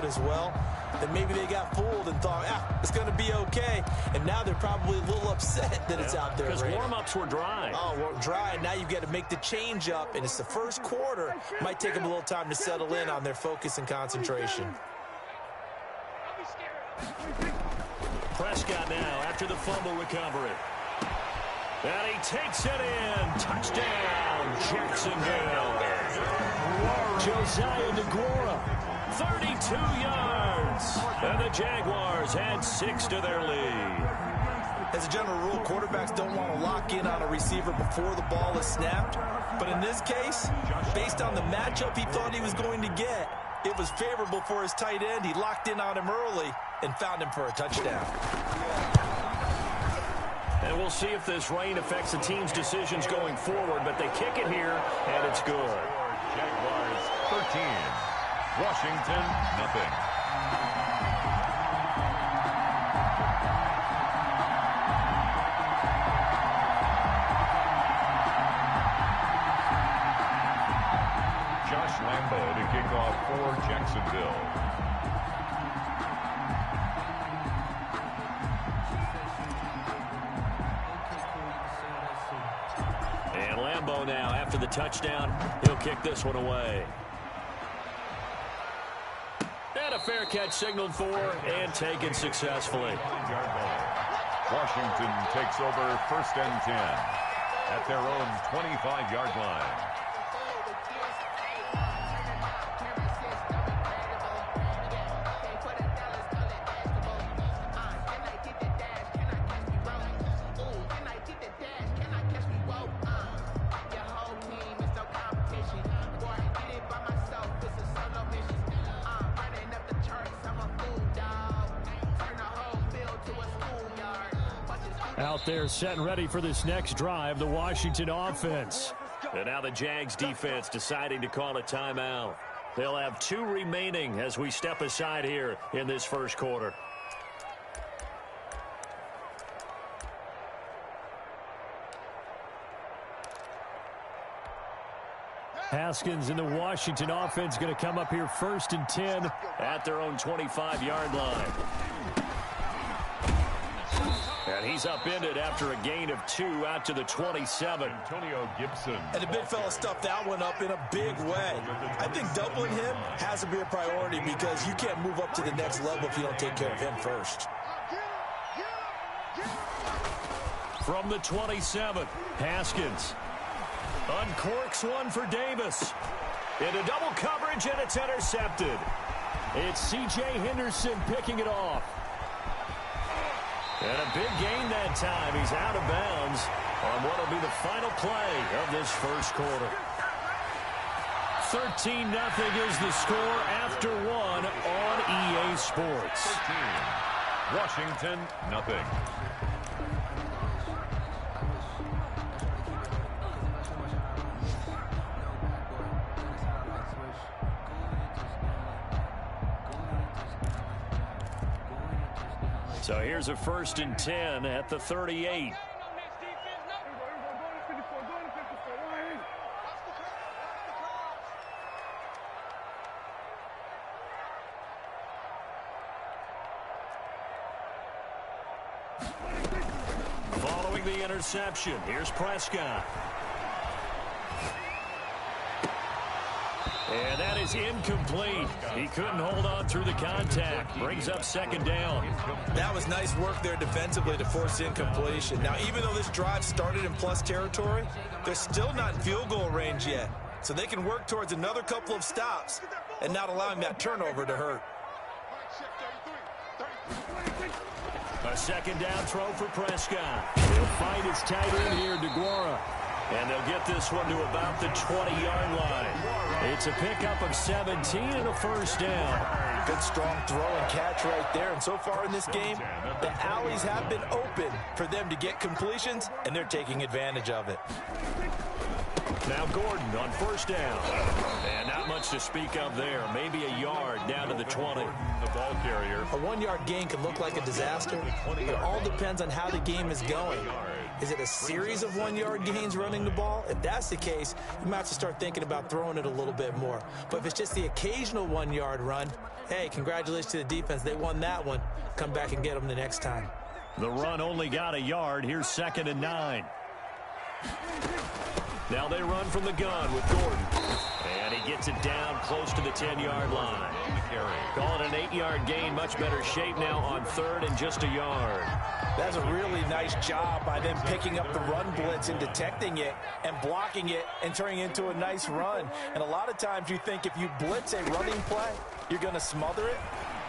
as well, then maybe they got fooled and thought, it's going to be okay. And now they're probably a little upset that it's out there. Because warm-ups were dry. Oh, well, dry, and now you've got to make the change up, and it's the first quarter. Might take them a little time to settle in on their focus and concentration. Prescott now after the fumble recovery. And he takes it in. Touchdown, Jacksonville. Josiah DeGuara, 32 yards. And the Jaguars add 6 to their lead. As a general rule, quarterbacks don't want to lock in on a receiver before the ball is snapped. But in this case, based on the matchup he thought he was going to get, it was favorable for his tight end. He locked in on him early and found him for a touchdown. And we'll see if this rain affects the team's decisions going forward, but they kick it here, and it's good. Jaguars 13, Washington nothing. Josh Lambo to kick off for Jacksonville. And Lambo now, after the touchdown, he'll kick this one away. And a fair catch signaled for and taken successfully. Washington takes over 1st and 10 at their own 25-yard line. Out there set and ready for this next drive, the Washington offense. And now the Jags defense deciding to call a timeout. They'll have 2 remaining as we step aside here in this first quarter. Haskins and the Washington offense going to come up here 1st and 10 at their own 25-yard line. And he's upended after a gain of 2 out to the 27. Antonio Gibson. And the big fella stuffed that one up in a big way. I think doubling him has to be a priority because you can't move up to the next level if you don't take care of him first. From the 27, Haskins uncorks one for Davis. Into double coverage, and it's intercepted. It's C.J. Henderson picking it off. And a big gain that time. He's out of bounds on what will be the final play of this first quarter. 13-0 is the score after 1 on EA Sports. 13, Washington nothing. So here's a 1st and 10 at the 38. Following the interception, here's Prescott. And that is incomplete. He couldn't hold on through the contact. Brings up 2nd down. That was nice work there defensively to force incompletion. Now, even though this drive started in plus territory, they're still not in field goal range yet. So they can work towards another couple of stops and not allowing that turnover to hurt. A 2nd down throw for Prescott. He'll find his tight end here, DeGuara. And they'll get this one to about the 20-yard line. It's a pickup of 17 and a 1st down. Good strong throw and catch right there. And so far in this game, the alleys have been open for them to get completions, and they're taking advantage of it. Now Gordon on first down. And not much to speak of there. Maybe a yard down to the 20. The ball carrier. A 1-yard gain can look like a disaster. It all depends on how the game is going. Is it a series of 1-yard gains running the ball? If that's the case, you might have to start thinking about throwing it a little bit more. But if it's just the occasional 1-yard run, hey, congratulations to the defense. They won that one. Come back and get them the next time. The run only got a yard. Here's 2nd and 9. Now they run from the gun with Gordon. And he gets it down close to the 10-yard line. Call it an 8-yard gain. Much better shape now on 3rd and just a yard. That's a really nice job by them picking up the run blitz and detecting it and blocking it and turning it into a nice run. And a lot of times you think if you blitz a running play, you're going to smother it.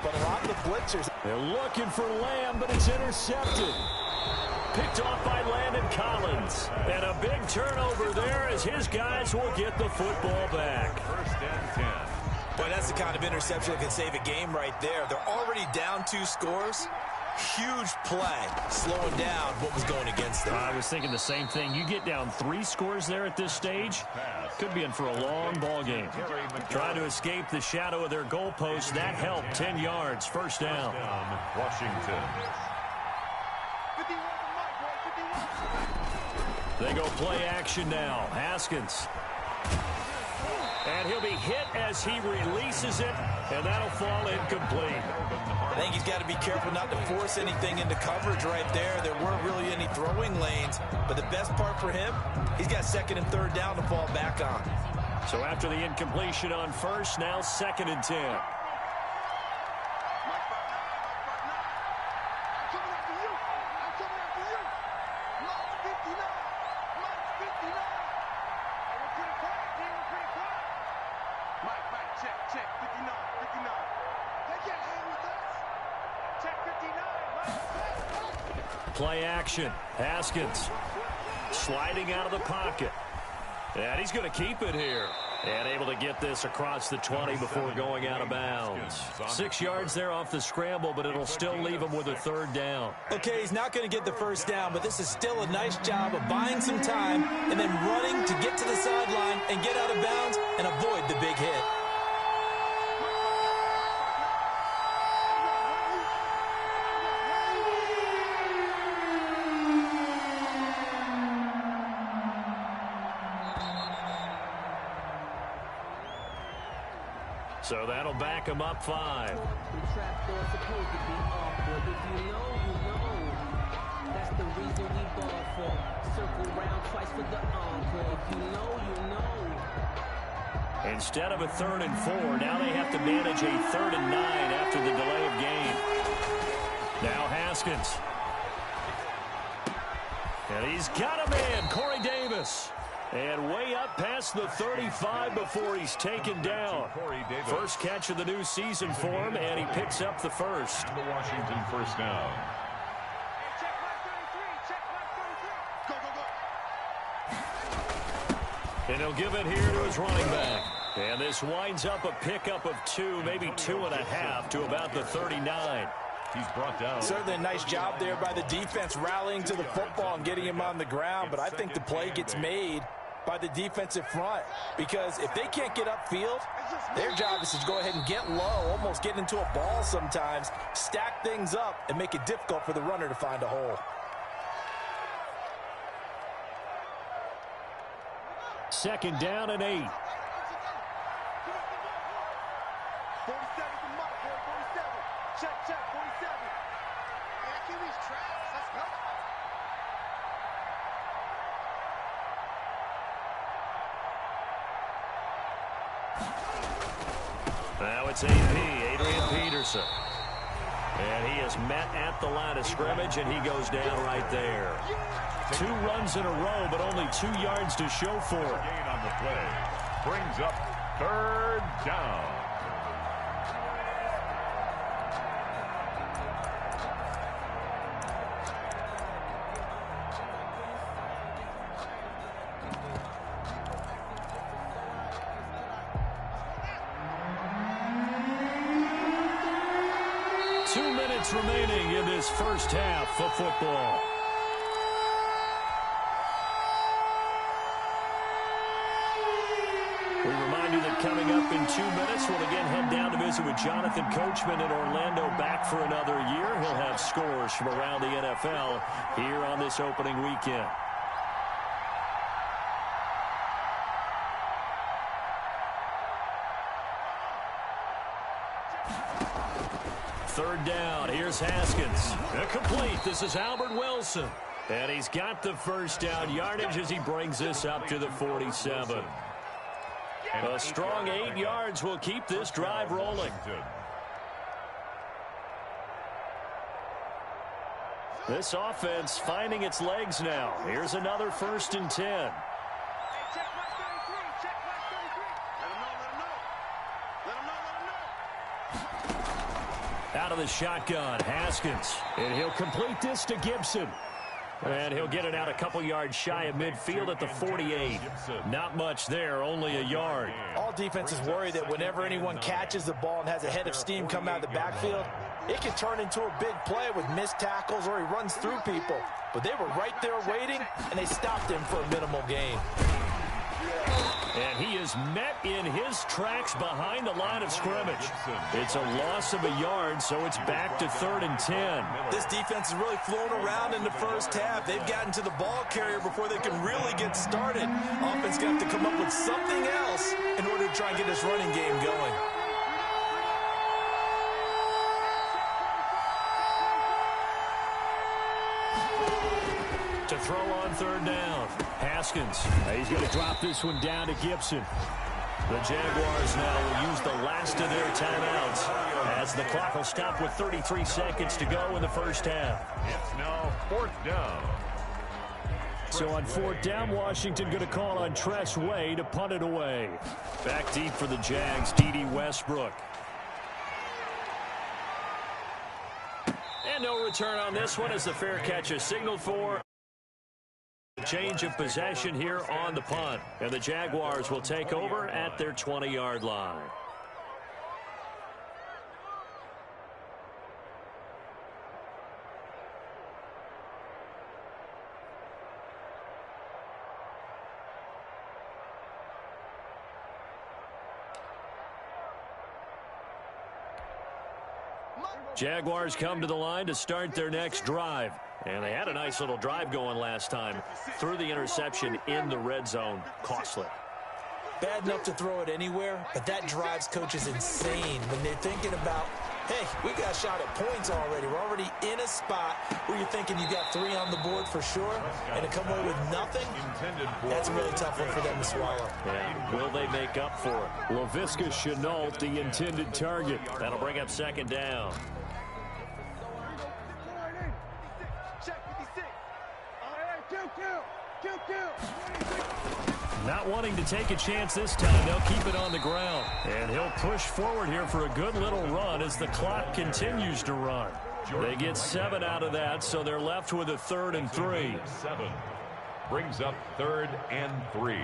But a lot of the blitzers, they're looking for Lamb, but it's intercepted. Picked off by Landon Collins. And a big turnover there as his guys will get the football back. 1st and 10. boy, that's the kind of interception that can save a game right there. They're already down 2 scores. Huge play, slowing down what was going against them. I was thinking the same thing. You get down 3 scores there at this stage, could be in for a long ball game. Trying to escape the shadow of their goalpost. That helped. 10 yards, 1st down. Washington. They go play action now. Haskins. And he'll be hit as he releases it, and that'll fall incomplete. I think he's got to be careful not to force anything into coverage right there. There weren't really any throwing lanes, but the best part for him, he's got 2nd and 3rd down to fall back on. So after the incompletion on 1st, now 2nd and 10. Play action. Haskins sliding out of the pocket. And he's going to keep it here. And able to get this across the 20 before going out of bounds. 6 yards there off the scramble, but it'll still leave him with a 3rd down. Okay, he's not going to get the 1st down, but this is still a nice job of buying some time and then running to get to the sideline and get out of bounds and avoid the big hit. So that'll back him up 5. Instead of a 3rd and 4, now they have to manage a 3rd and 9 after the delay of game. Now Haskins. And he's got a man, Corey Davis. And way up past the 35 before he's taken down. First catch of the new season for him, and he picks up the 1st. The Washington 1st down. And he'll give it here to his running back. And this winds up a pickup of 2, maybe 2.5 to about the 39. He's brought down. Certainly a nice job there by the defense rallying to the football and getting him on the ground, but I think the play gets made by the defensive front, because if they can't get upfield, their job is to go ahead and get low, almost get into a ball sometimes, stack things up, and make it difficult for the runner to find a hole. Second down and 8. Now it's AP, Adrian Peterson. And he is met at the line of scrimmage, and he goes down right there. 2 runs in a row, but only 2 yards to show for it. Gain on the play. Brings up 3rd down. Remaining in this first half of football. 2 minutes. We'll again head down to visit with Jonathan Coachman in Orlando, back for another year. He'll have scores from around the NFL here on this opening weekend. Third down. Here's Haskins. Complete. This is Albert Wilson. And he's got the first down yardage as he brings this up to the 47. A strong 8 yards will keep this drive rolling. This offense finding its legs now. Here's another 1st and 10. Out of the shotgun, Haskins. And he'll complete this to Gibson. And he'll get it out a couple yards shy of midfield at the 48. Not much there, only a yard. All defenses worry that whenever anyone catches the ball and has a head of steam come out of the backfield, it can turn into a big play with missed tackles or he runs through people. But they were right there waiting, and they stopped him for a minimal gain. And he is met in his tracks behind the line of scrimmage. It's a loss of a yard, so it's back to 3rd and 10. This defense is really flown around in the first half. They've gotten to the ball carrier before they can really get started. Offense going to have to come up with something else in order to try and get this running game going. To throw on 3rd down. Haskins. He's going to drop this one down to Gibson. The Jaguars now will use the last of their timeouts as the clock will stop with 33 seconds to go in the first half. It's now 4th down. So on 4th down, Washington going to call on Tress Way to punt it away. Back deep for the Jags, D.D. Westbrook. And no return on this one as the fair catch is signaled for. Change of possession here on the punt. And the Jaguars will take over at their 20-yard line. Jaguars come to the line to start their next drive. And they had a nice little drive going last time. Threw the interception in the red zone. Costly. Bad enough to throw it anywhere, but that drives coaches insane when they're thinking about, hey, we got a shot at points already. We're already in a spot where you're thinking you got 3 on the board for sure, and to come away with nothing, that's a really tough one for them to swallow. Yeah. Will they make up for it? Laviska Shenault, the intended target. That'll bring up 2nd down. Not wanting to take a chance this time, they'll keep it on the ground. And he'll push forward here for a good little run as the clock continues to run. They get 7 out of that, so they're left with a 3rd and 3. 7 brings up 3rd and 3.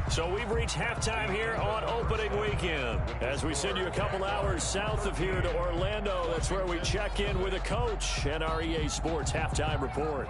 So we've reached halftime here on opening weekend. As we send you a couple hours south of here to Orlando, that's where we check in with a coach and our EA Sports halftime report.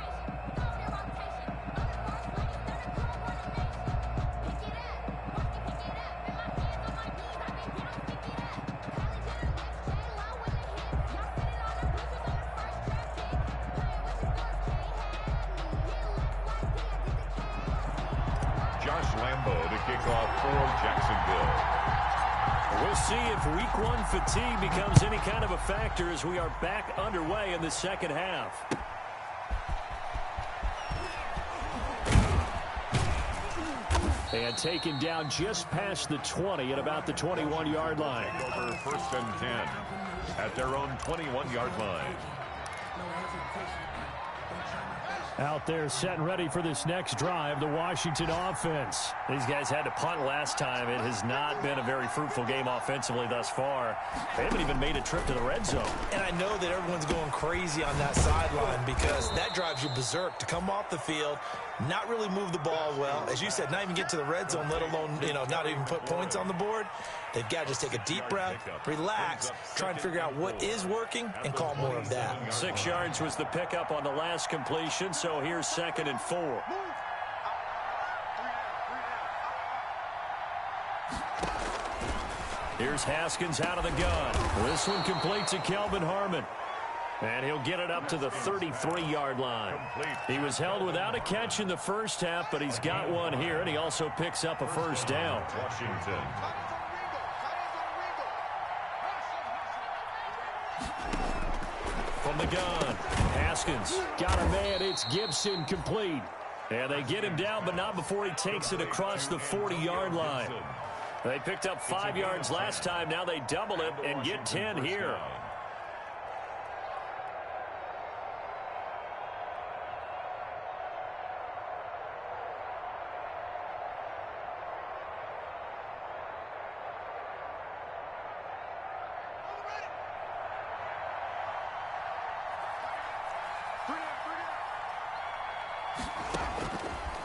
We'll see if week 1 fatigue becomes any kind of a factor as we are back underway in the second half. And taken down just past the 20 at about the 21-yard line. Over 1st and 10 at their own 21-yard line. Out there set and ready for this next drive, the Washington offense. These guys had to punt last time. It has not been a very fruitful game offensively thus far. They haven't even made a trip to the red zone. And I know that everyone's going crazy on that sideline because that drives you berserk to come off the field, not really move the ball well. As you said, not even get to the red zone, let alone, not even put points on the board. They've got to just take a deep breath, relax, try and figure out what is working, and call more of that. 6 yards was the pickup on the last completion, so here's 2nd and 4. Here's Haskins out of the gun. This one complete to Kelvin Harmon. And he'll get it up to the 33-yard line. He was held without a catch in the first half, but he's got one here, and he also picks up a first down. Washington. From the gun, Haskins got a man. It's Gibson complete. And they get him down, but not before he takes it across the 40-yard line. They picked up 5 yards last time. Now they double it and get 10 here.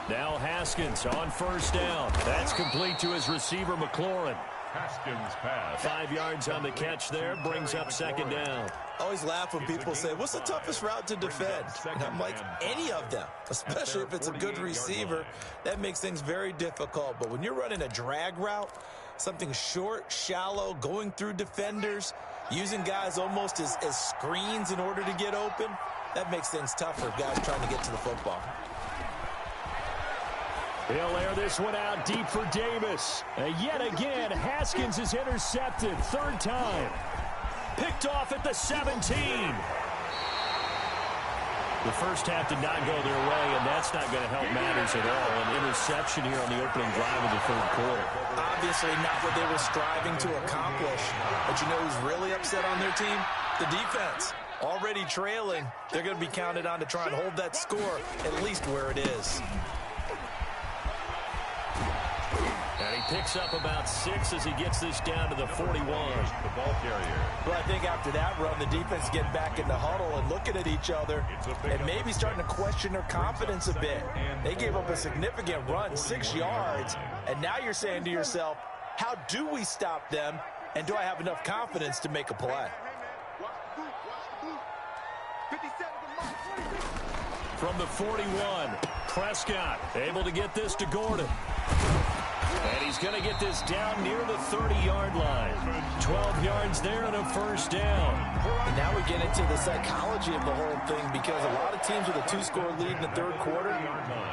Now Haskins on first down. That's complete to his receiver, McLaurin. Haskins pass. 5 yards on the catch there. Brings up second down. I always laugh when people say, what's the toughest route to defend? And I'm like, any of them, especially if it's a good receiver. That makes things very difficult. But when you're running a drag route, something short, shallow, going through defenders, using guys almost as screens in order to get open, that makes things tough for guys trying to get to the football. He'll air this one out deep for Davis. And yet again, Haskins is intercepted. Third time. Picked off at the 17. The first half did not go their way, and that's not going to help matters at all. An interception here on the opening drive of the third quarter. Obviously not what they were striving to accomplish. But you know who's really upset on their team? The defense. Already trailing. They're going to be counted on to try and hold that score at least where it is. And he picks up about 6 as he gets this down to the 41. The ball carrier. Well, I think after that run, the defense is getting back in the huddle and looking at each other and maybe starting to question their confidence a bit. They gave up a significant run, 6 yards, and now you're saying to yourself, how do we stop them, and do I have enough confidence to make a play? From the 41, Prescott able to get this to Gordon. And he's going to get this down near the 30-yard line. 12 yards there and a first down. And now we get into the psychology of the whole thing, because a lot of teams with a 2-score lead in the third quarter,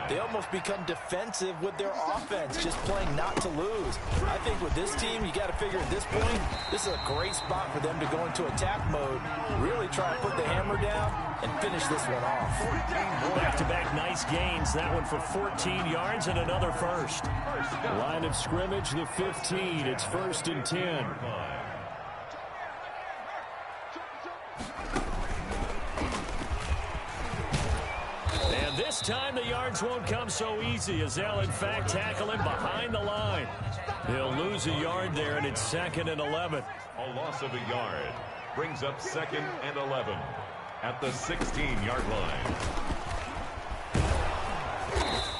they almost become defensive with their offense, just playing not to lose. I think with this team, you got to figure at this point, this is a great spot for them to go into attack mode, really try to put the hammer down and finish this one off. Back-to-back nice gains. That one for 14 yards and another first. Line of scrimmage, the 15. It's 1st and 10. And this time the yards won't come so easy, as they'll in fact tackle him behind the line. He'll lose a yard there, and it's 2nd and 11. A loss of a yard brings up 2nd and 11 at the 16-yard line.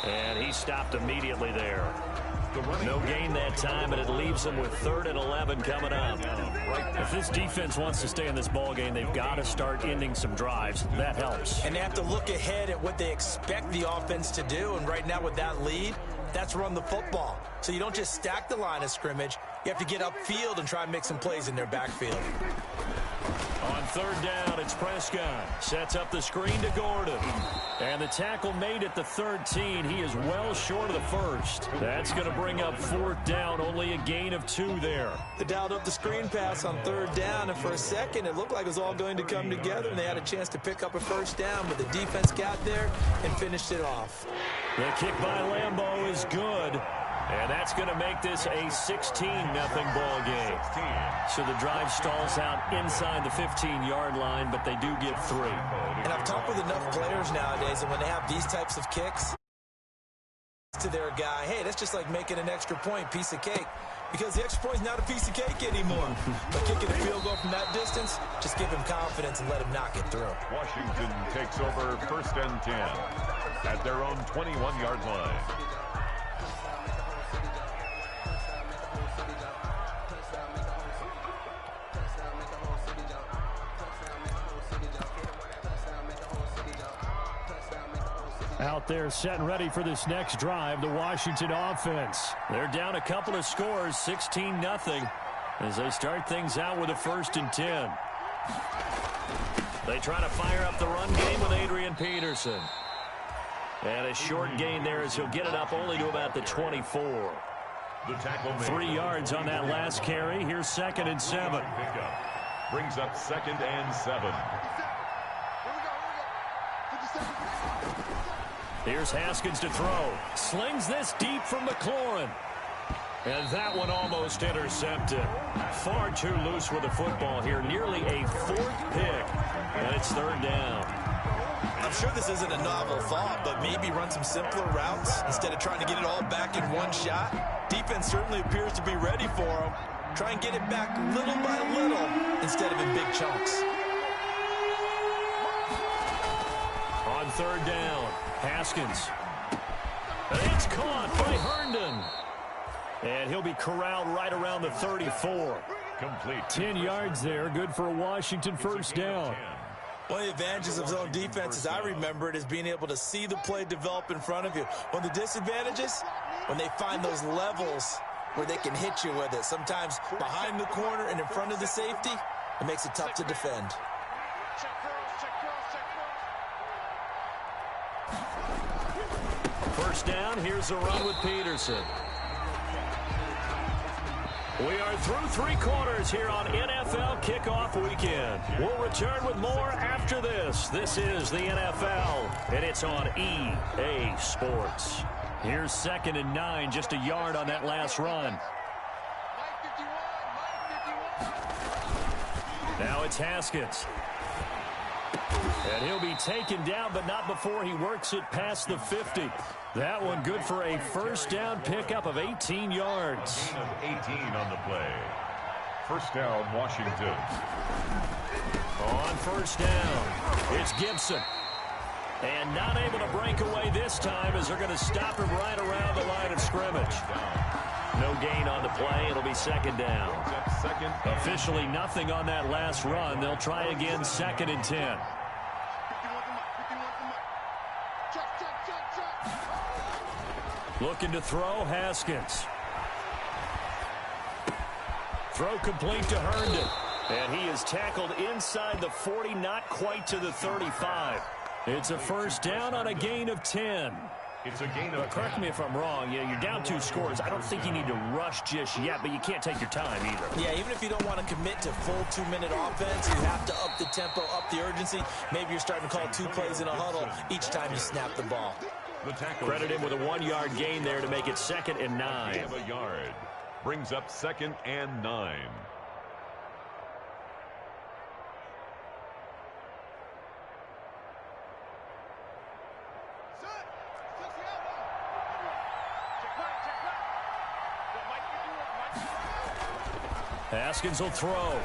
And he stopped immediately there. No gain that time, and it leaves them with 3rd and 11 coming up. If this defense wants to stay in this ballgame, they've got to start ending some drives. That helps. And they have to look ahead at what they expect the offense to do, and right now with that lead, that's run the football. So you don't just stack the line of scrimmage. You have to get upfield and try and make some plays in their backfield. On 3rd down, it's Prescott. Sets up the screen to Gordon. And the tackle made at the 13. He is well short of the first. That's going to bring up 4th down. Only a gain of 2 there. They dialed up the screen pass on 3rd down, and for a second it looked like it was all going to come together, and they had a chance to pick up a first down, but the defense got there and finished it off. The kick by Lambeau is good. And that's going to make this a 16-0 ball game. So the drive stalls out inside the 15-yard line, but they do get 3. And I've talked with enough players nowadays, and when they have these types of kicks to their guy, hey, that's just like making an extra point, piece of cake. Because the extra point is not a piece of cake anymore. But kicking a field goal from that distance, just give him confidence and let him knock it through. Washington takes over 1st and 10 at their own 21-yard line. Out there set and ready for this next drive, the Washington offense. They're down a couple of scores, 16-0. as they start things out with a 1st and 10. They try to fire up the run game with Adrian Peterson. And a short gain there as he'll get it up only to about the 24. 3 yards on that last carry. Here's 2nd and 7. Brings up 2nd and 7. Here's Haskins to throw. Slings this deep from McLaurin. And that one almost intercepted. Far too loose with the football here. Nearly a 4th pick. And it's 3rd down. I'm sure this isn't a novel thought, but maybe run some simpler routes instead of trying to get it all back in one shot. Defense certainly appears to be ready for him. Try and get it back little by little instead of in big chunks. On 3rd down, Haskins. It's caught by Herndon. And he'll be corralled right around the 34. Complete. 10 yards there, good for a Washington 1st down. One of the advantages of zone defense, as I remember it, is being able to see the play develop in front of you. One of the disadvantages, when they find those levels where they can hit you with it. Sometimes behind the corner and in front of the safety, it makes it tough to defend. First down, here's a run with Peterson. We are through 3 quarters here on NFL Kickoff Weekend. We'll return with more after this. This is the NFL, and it's on EA Sports. Here's 2nd and 9, just a yard on that last run. Now it's Haskins. And he'll be taken down, but not before he works it past the 50. That one good for a 1st down pickup of 18 yards. Gain of 18 on the play. 1st down, Washington. On 1st down, it's Gibson. And not able to break away this time as they're going to stop him right around the line of scrimmage. No gain on the play. It'll be 2nd down. Officially nothing on that last run. They'll try again 2nd and 10. Looking to throw, Haskins. Throw complete to Herndon. And he is tackled inside the 40, not quite to the 35. It's a 1st down on a gain of 10. It's a gain of 10. Correct me if I'm wrong. Yeah, you're down 2 scores. I don't think you need to rush just yet, but you can't take your time either. Yeah, even if you don't want to commit to full 2-minute offense, you have to up the tempo, up the urgency. Maybe you're starting to call 2 plays in a huddle each time you snap the ball. Credit him with a 1-yard gain there to make it 2nd and 9. Gain of a yard. Brings up 2nd and 9. Haskins will throw.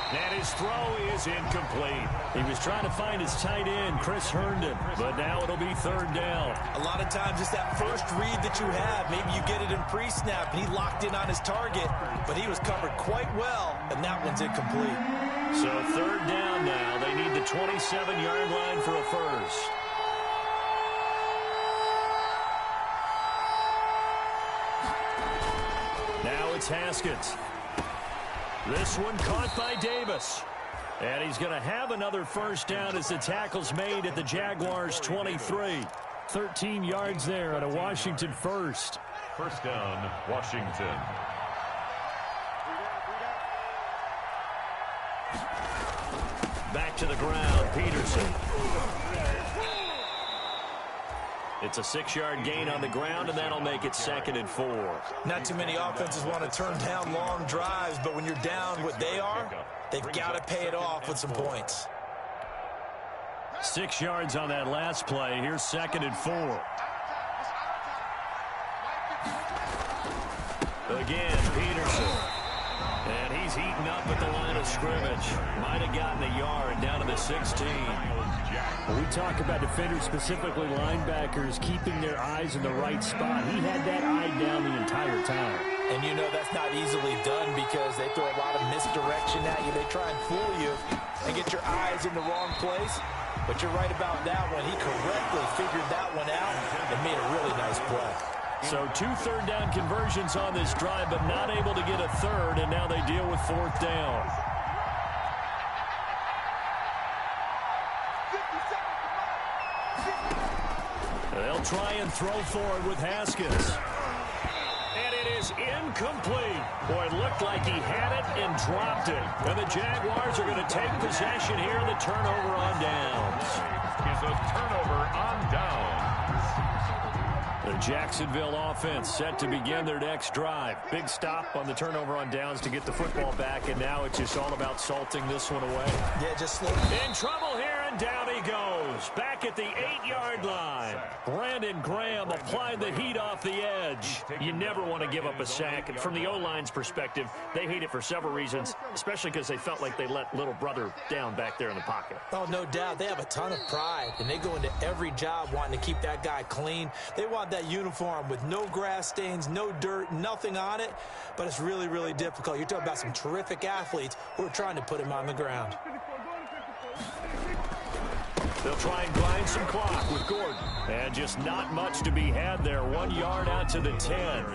And his throw is incomplete. He was trying to find his tight end, Chris Herndon, but now it'll be 3rd down. A lot of times it's that first read that you have. Maybe you get it in pre-snap, and he locked in on his target, but he was covered quite well, and that one's incomplete. So 3rd down now. They need the 27-yard line for a 1st. Now it's Haskins. This one caught by Davis. And he's going to have another 1st down as the tackle's made at the Jaguars' 23. 13 yards there at a Washington 1st. 1st down, Washington. Back to the ground, Peterson. It's a 6-yard gain on the ground, and that'll make it 2nd and 4. Not too many offenses want to turn down long drives, but when you're down what they are, they've got to pay it off with some points. 6 yards on that last play. Here's 2nd and 4. Again, Peterson. And he's heating up at the line of scrimmage. Might have gotten a yard down to the 16. When we talk about defenders, specifically linebackers, keeping their eyes in the right spot, he had that eye down the entire time. And you know that's not easily done because they throw a lot of misdirection at you. They try and fool you and get your eyes in the wrong place. But you're right about that one. He correctly figured that one out and made a really nice play. So 2 third-down conversions on this drive, but not able to get a third, and now they deal with 4th down. They'll try and throw forward with Haskins. And it is incomplete. Boy, it looked like he had it and dropped it. And the Jaguars are going to take possession here. The turnover on downs. Is a turnover on downs. The Jacksonville offense set to begin their next drive. Big stop on the turnover on downs to get the football back, and now it's just all about salting this one away. Yeah, just slow. In trouble here, and down he goes. Back at the 8-yard line. Brandon Graham applied the heat off the edge. You never want to give up a sack. And from the O-line's perspective, they hate it for several reasons, especially because they felt like they let little brother down back there in the pocket. Oh, no doubt. They have a ton of pride, and they go into every job wanting to keep that guy clean. They want that uniform with no grass stains, no dirt, nothing on it, but it's really, really difficult. You're talking about some terrific athletes who are trying to put him on the ground. They'll try and grind some clock with Gordon. And just not much to be had there. 1 yard out to the 10.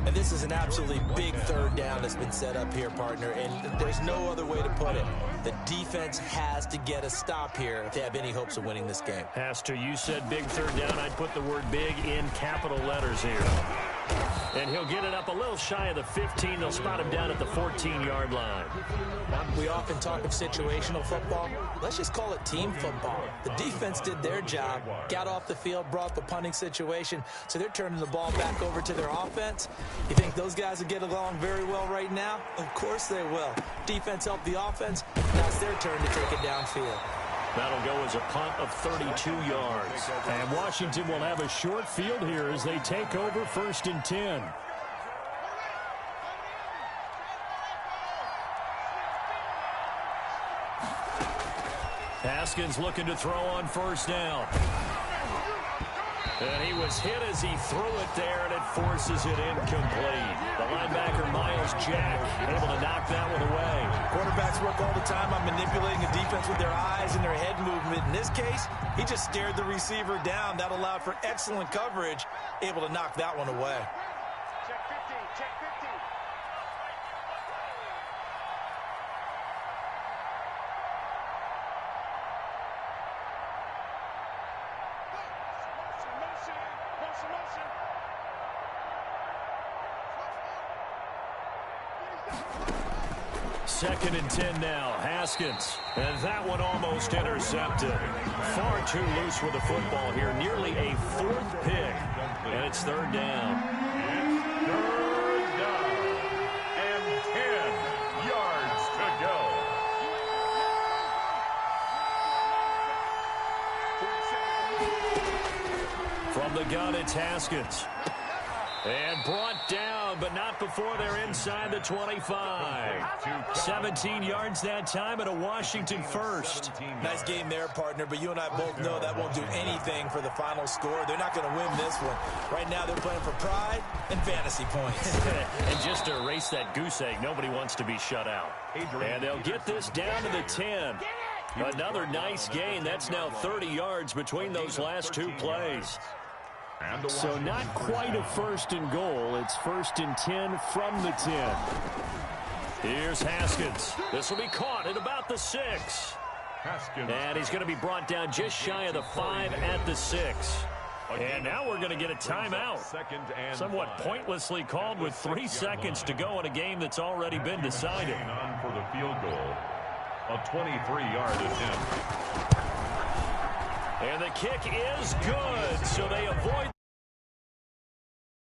And this is an absolutely big third down that's been set up here, partner, and there's no other way to put it. The defense has to get a stop here if they have any hopes of winning this game. Pastor, you said big third down. I'd put the word big in capital letters here. And he'll get it up a little shy of the 15. They'll spot him down at the 14-yard line. We often talk of situational football. Let's just call it team football. The defense did their job, got off the field, brought the punting situation, so they're turning the ball back over to their offense. You think those guys will get along very well right now? Of course they will. Defense helped the offense. Now it's their turn to take it downfield. That'll go as a punt of 32 yards. And Washington will have a short field here as they take over 1st and 10. Haskins looking to throw on 1st down. And he was hit as he threw it there, and it forces it incomplete. The linebacker, Miles Jack, able to knock that one away. Quarterbacks work all the time on manipulating a defense with their eyes and their head movement. In this case, he just stared the receiver down. That allowed for excellent coverage, able to knock that one away. Check 15, check 15. Second and 10 now. Haskins. And that one almost intercepted. Far too loose with the football here. Nearly a 4th pick. And it's 3rd down. It's 3rd down. And 10 yards to go. From the gun, it's Haskins. And brought down, but not before they're inside the 25. 17 yards that time, and a Washington first. Nice game there, partner, but you and I both know that won't do anything for the final score. They're not going to win this one. Right now, they're playing for pride and fantasy points. And just to erase that goose egg, nobody wants to be shut out. And they'll get this down to the 10. Another nice gain. That's now 30 yards between those last 2 plays. So not quite a 1st and goal. It's 1st and 10 from the 10. Here's Haskins. This will be caught at about the 6. And he's going to be brought down just shy of the 5 at the 6. And now we're going to get a timeout. Somewhat pointlessly called with 3 seconds to go in a game that's already been decided. On for the field goal. A 23-yard attempt. And the kick is good, so they avoid